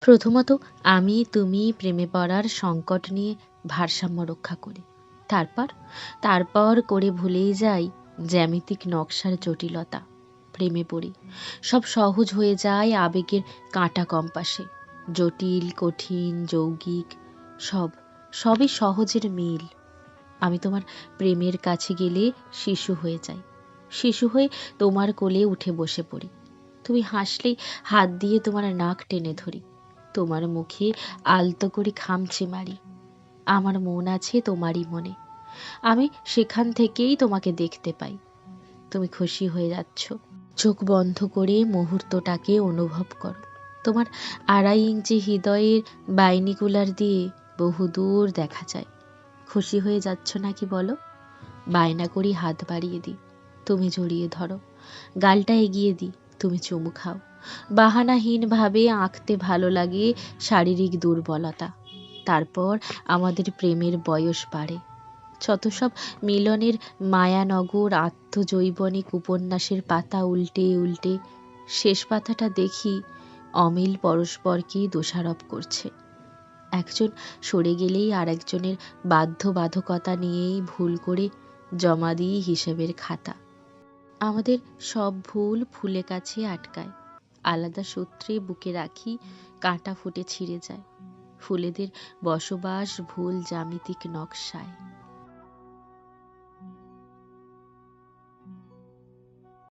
প্রথমত, আমি তুমি প্রেমে পড়ার সংকট নিয়ে ভারসাম্য রক্ষা করি। তারপর তারপর করে ভুলেই যাই জ্যামিতিক নকশার জটিলতা। প্রেমে পড়ি, সব সহজ হয়ে যায় আবেগের কাঁটা কম্পাসে। জটিল, কঠিন, যৌগিক, সব সবই সহজের মিল। আমি তোমার প্রেমের কাছে গেলে শিশু হয়ে যাই। শিশু হয়ে তোমার কোলে উঠে বসে পড়ি। তুমি হাসলেই হাত দিয়ে তোমার নাক টেনে ধরি। তোমার মুখে আলতো করে খামচে মারি। আমার মন আছে তোমারই মনে। আমি সেখান থেকেই তোমাকে দেখতে পাই। তুমি খুশি হয়ে যাচ্ছ। চোখ বন্ধ করে মুহূর্তটাকে অনুভব করো। তোমার 2.5 ইঞ্চি হৃদয়ের বাইনিকুলার দিয়ে বহুদূর দেখা যায়। খুশি হয়ে যাচ্ছ নাকি বলো? বায়না করি হাত বাড়িয়ে দিই, তুমি জড়িয়ে ধরো। গালটা এগিয়ে দিই, তুমি চুমু খাও। বাহানাহীনভাবে আঁকতে ভালো লাগে শারীরিক দুর্বলতা। তারপর আমাদের প্রেমের বয়স বাড়ে। যত সব মিলনের মায়ানগর আত্মজৈবনিক উপন্যাসের পাতা উল্টে উল্টে শেষ পাতাটা দেখি অমিল পরস্পরকেই দোষারোপ করছে। একজন সরে গেলেই আর একজনের বাধ্যবাধকতা নিয়েই ভুল করে জমা দিই হিসেবের খাতা। আমাদের সব ভুল ফুলে কাছে আটকায়। আলাদা সূত্রে বুকে রাখি, কাঁটা ফুটে ছিঁড়ে যায়। ফুলেদের বসবাস ভুল জ্যামিতিক নকশায়।